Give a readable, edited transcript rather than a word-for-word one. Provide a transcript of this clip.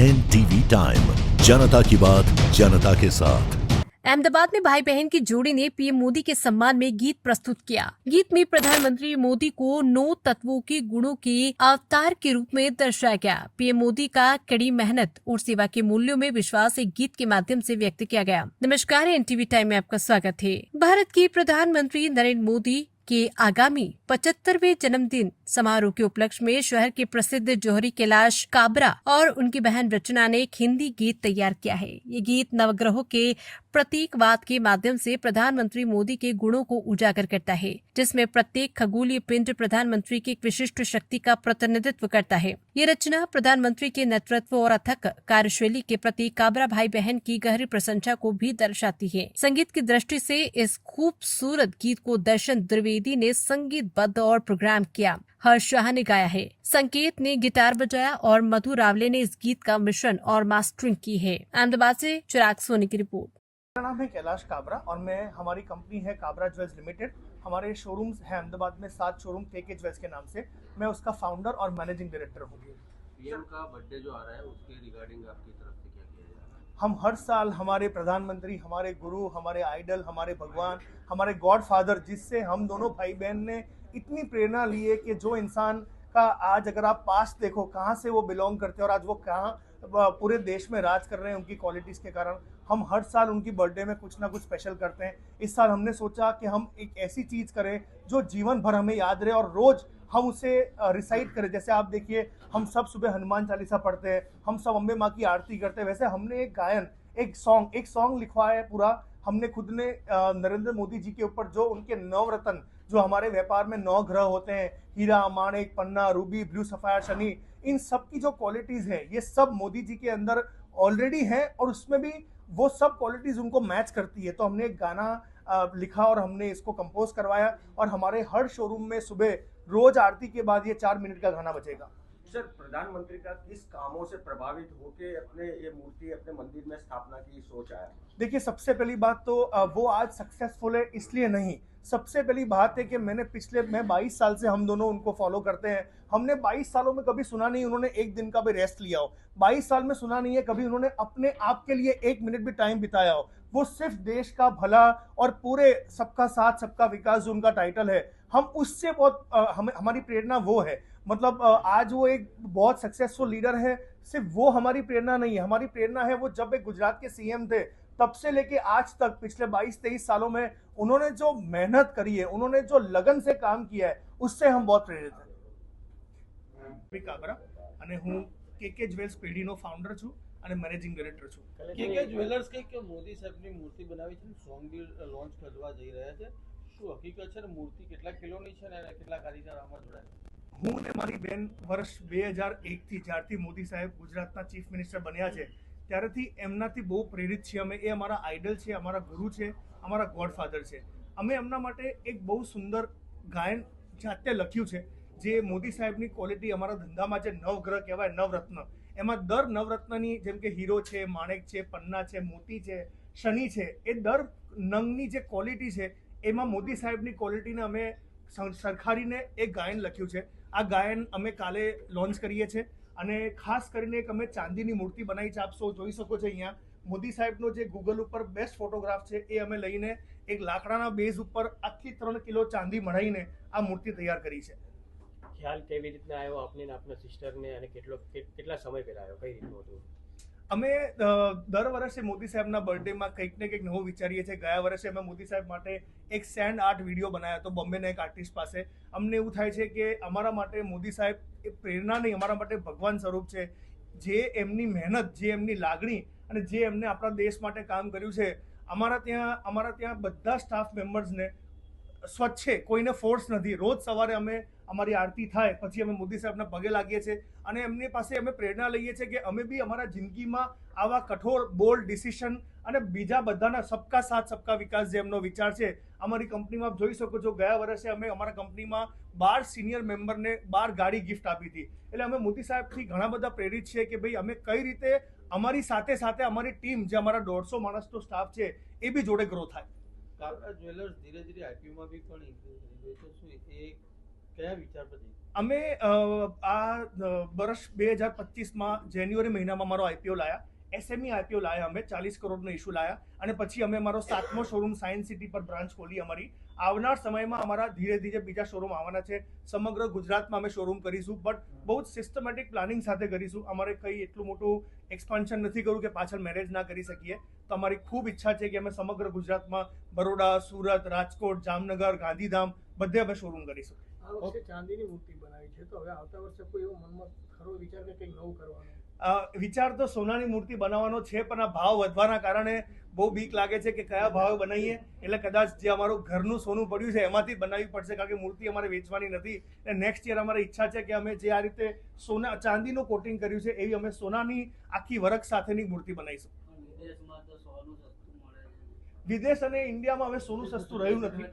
NTV time, जनता की बात जनता के साथ। अहमदाबाद में भाई बहन की जोड़ी ने पीएम मोदी के सम्मान में गीत प्रस्तुत किया। गीत में प्रधानमंत्री मोदी को 9 तत्वों के गुणों के अवतार के रूप में दर्शाया गया। पीएम मोदी का कड़ी मेहनत और सेवा के मूल्यों में विश्वास एक गीत के माध्यम से व्यक्त किया गया। नमस्कार, एनटीवी टाइम में आपका स्वागत है। भारत के प्रधानमंत्री नरेंद्र मोदी के आगामी 75वें जन्मदिन समारोह के उपलक्ष्य में शहर के प्रसिद्ध जौहरी कैलाश काबरा और उनकी बहन रचना ने एक हिंदी गीत तैयार किया है। ये गीत नवग्रहों के प्रतीकवाद के माध्यम से प्रधानमंत्री मोदी के गुणों को उजागर करता है, जिसमें प्रत्येक खगोलीय पिंड प्रधानमंत्री की एक विशिष्ट शक्ति का प्रतिनिधित्व करता है। ये रचना प्रधानमंत्री के नेतृत्व और अथक कार्यशैली के प्रति काबरा भाई बहन की गहरी प्रशंसा को भी दर्शाती है। संगीत की दृष्टि से इस खूबसूरत गीत को दर्शन द्विवेदी ने संगीतबद्ध और प्रोग्राम किया। हर्ष शाह ने गाया है, संकेत ने गिटार बजाया और मधु रावले ने इस गीत का मिश्रण और मास्टरिंग की है। अहमदाबाद से चिराग सोनी की रिपोर्ट। मेरा नाम है कैलाश काबरा और हमारी कंपनी है काबरा ज्वेल्स लिमिटेड। हमारे शोरूम्स हैं अहमदाबाद में 7 शोरूम के ज्वेल्स के नाम से। मैं उसका फाउंडर और मैनेजिंग डायरेक्टर हूँ। पीएम का बर्थडे जो आ रहा है उसके रिगार्डिंग आपकी तरफ से क्या किया जा रहा है? हम हर साल हमारे प्रधानमंत्री, हमारे गुरु, हमारे आइडल, हमारे भगवान, हमारे गॉडफादर, जिससे हम दोनों भाई बहन ने इतनी प्रेरणा ली है कि जो इंसान का आज अगर आप पास्ट देखो कहाँ से वो बिलोंग करते हैं और आज वो कहाँ पूरे देश में राज कर रहे हैं उनकी क्वालिटीज़ के कारण, हम हर साल उनकी बर्थडे में कुछ ना कुछ स्पेशल करते हैं। इस साल हमने सोचा कि हम एक ऐसी चीज़ करें जो जीवन भर हमें याद रहे और रोज़ हम उसे रिसाइट करें। जैसे आप देखिए, हम सब सुबह हनुमान चालीसा पढ़ते हैं, हम सब अम्बे माँ की आरती करते हैं। वैसे हमने एक गायन, एक सॉन्ग लिखवाया है पूरा। हमने खुद ने नरेंद्र मोदी जी के ऊपर जो उनके 9 रत्न, जो हमारे व्यापार में 9 ग्रह होते हैं, हीरा, माणिक, पन्ना, रूबी, ब्लू सफायर, शनि, इन सब की जो क्वालिटीज़ हैं ये सब मोदी जी के अंदर ऑलरेडी हैं और उसमें भी वो सब क्वालिटीज़ उनको मैच करती है। तो हमने एक गाना लिखा और हमने इसको कंपोज करवाया और हमारे हर शोरूम में सुबह रोज आरती के बाद ये 4 मिनट का गाना बजेगा। सर, प्रधानमंत्री का किस कामों से प्रभावित होकर अपने ये मूर्ति अपने मंदिर में स्थापना की सोच आया? देखिए, सबसे पहली बात तो वो आज सक्सेसफुल है इसलिए नहीं। सबसे पहली बात है कि मैं 22 साल से हम दोनों उनको फॉलो करते हैं। हमने 22 सालों में कभी सुना नहीं उन्होंने एक दिन का भी रेस्ट लिया हो। 22 साल में सुना नहीं है कभी उन्होंने अपने आप के लिए 1 मिनट भी टाइम बिताया हो। वो सिर्फ देश का भला और पूरे सबका साथ सबका विकास जो उनका टाइटल है, हम उससे बहुत हमारी प्रेरणा वो है। मतलब आज वो एक बहुत सक्सेसफुल लीडर है। सिर्फ वो हमारी प्रेरणा नहीं है, हमारी प्रेरणा है वो जब एक गुजरात के सीएम थे तब से लेके आज तक पिछले 22-23 सालों में उन्होंने जो मेहनत करी है, उन्होंने जो लगन से काम किया है, उससे हम बहुत प्रेरित हैं। काबरा અને હું કે જ્વેલ્સ પેઢીનો ફાઉન્ડર છું અને મેનેજિંગ ડાયરેક્ટર છું। કે જ્વેલર્સ કે મોદી સાહેબની મૂર્તિ બનાવી છે, સોંગ બી લોન્ચ કરવા જઈ રહ્યા છે, શું હકીકત છે ને? મૂર્તિ કેટલા કિલોની છે ને કેટલા કારીગર આમાં જોડાયા? હું ને મારી બેન વર્ષ 2001 થી જ્યારથી મોદી સાહેબ ગુજરાતના ચીફ મિનિસ્ટર બન્યા છે ત્યારથી એમનાથી બહુ પ્રેરિત છીએ અમે। એ અમારા આઇડલ છે, અમારા ગુરુ છે, અમારા ગોડફાધર છે। અમે એમના માટે એક બહુ સુંદર ગાયન જાતે લખ્યું છે જે મોદી સાહેબની ક્વોલિટી, અમારા ધંધામાં જે નવગ્રહ કહેવાય, નવરત્ન, એમાં દર નવરત્નની જેમ કે હીરો છે, માણેક છે, પન્ના છે, મોતી છે, શનિ છે, એ દર નંગની જે ક્વોલિટી છે એમાં મોદી સાહેબની ક્વોલિટીને અમે સરખારીને એક ગાયન લખ્યું છે। આ ગાયન અમે કાલે લોન્ચ કરીએ છીએ અને ખાસ કરીને એક અમે ચાંદીની મૂર્તિ બનાવી છે। આપ સૌ જોઈ શકો છો અહીંયા મોદી સાહેબનો જે ગૂગલ ઉપર બેસ્ટ ફોટોગ્રાફ છે એ અમે લઈને એક લાકડાના બેઝ ઉપર આખી 3 કિલો ચાંદી મઢાઈને આ મૂર્તિ તૈયાર કરી છે। ખ્યાલ કેવી રીતના આવ્યો આપને ને આપના સિસ્ટરને અને કેટલા સમય પહેલા આવ્યો, કઈ રીતનું હતું? અમે દર વર્ષે મોદી સાહેબના બર્થડેમાં કંઈક ને કંઈક નવું વિચારીએ છીએ। ગયા વર્ષે અમે મોદી સાહેબ માટે એક સેન્ડ આર્ટ વિડીયો બનાવ્યો હતો બોમ્બેના એક આર્ટિસ્ટ પાસે। અમને એવું થાય છે કે અમારા માટે મોદી સાહેબ એ પ્રેરણા નહીં, અમારા માટે ભગવાન સ્વરૂપ છે। જે એમની મહેનત, જે એમની લાગણી અને જે એમને આપણા દેશ માટે કામ કર્યું છે, અમારા ત્યાં બધા સ્ટાફ મેમ્બર્સને સ્વચ્છ છે, કોઈને ફોર્સ નથી। રોજ સવારે અમે અમારી આરતી થાય પછી અમે મોદી સાહેબના પગે લાગીએ છીએ અને એમની પાસે અમે પ્રેરણા લઈએ છીએ કે અમે બી અમારા જિંદગીમાં આવા કઠોર બોલ્ડ ડિસિશન અને બીજા બધાના સબકા સાથ સબકા વિકાસ જે એમનો વિચાર છે, અમારી કંપનીમાં આપ જોઈ શકો છો ગયા વર્ષે અમે અમારા કંપનીમાં 12 સિનિયર મેમ્બરને 12 ગાડી ગિફ્ટ આપી હતી। એટલે અમે મોદી સાહેબથી ઘણા બધા પ્રેરિત છીએ કે ભાઈ અમે કઈ રીતે અમારી સાથે સાથે અમારી ટીમ જે અમારા 150 માણસનો સ્ટાફ છે એ બી જોડે ગ્રો થાય। કાબરા જ્વેલર્સ ધીરે ધીરે આઈપીઓમાં બી પણ ઇન્ક્રીઝ થઈ રહ્યું છે, શું એ કયા વિચાર પર અમે વર્ષ 2025માં જાન્યુઆરી મહિનામાં મારો આઈપીઓ લાયા, એસએમઈ આઈપીઓ લાયા, અમે 40 કરોડનો ઇસ્યુ લાયા અને પછી અમે મારો 7મો શોરૂમ સાયન્સ સિટી પર બ્રાન્ચ ખોલી અમારી. આવનાર સમયમાં અમારા ધીરે ધીરે બીજા શોરૂમ આવવાના છે. સમગ્ર ગુજરાતમાં અમે શોરૂમ કરીશું, બટ બહુ જ સિસ્ટમેટિક પ્લાનિંગ સાથે કરીશું. અમારે કંઈ એટલું મોટું એક્સપાન્શન નથી કરવું કે પાછળ મેરેજ ના કરી શકીએ. તો અમારી ખૂબ ઈચ્છા છે કે અમે સમગ્ર ગુજરાતમાં બરોડા, સુરત, રાજકોટ, જામનગર, ગાંધીધામ બધે અમે શોરૂમ કરીશું. આ વખતે ચાંદીની મૂર્તિ બનાવી છે, તો હવે આવતા વર્ષે કોઈ એવો મનમાં ખરો વિચાર કે કંઈક નવું કરવાનો? વિચાર તો સોનાની મૂર્તિ બનાવવાનો છે, પણ આ ભાવ વધવાના કારણે બહુ બીક લાગે છે કે કયા ભાવે બનાવીએ. એટલે કદાચ જે અમારું ઘરનું સોનું પડ્યું છે એમાંથી જ બનાવવી પડશે, કારણ કે મૂર્તિ અમારે વેચવાની નથી. અને નેક્સ્ટ યર અમારી ઈચ્છા છે કે અમે જે આ રીતે ચાંદીનું કોટિંગ કર્યું છે એવી અમે સોનાની આખી વર્ક સાથેની મૂર્તિ બનાવીશું. વિદેશ અને ઇન્ડિયામાં હવે સોનું સસ્તું રહ્યું નથી.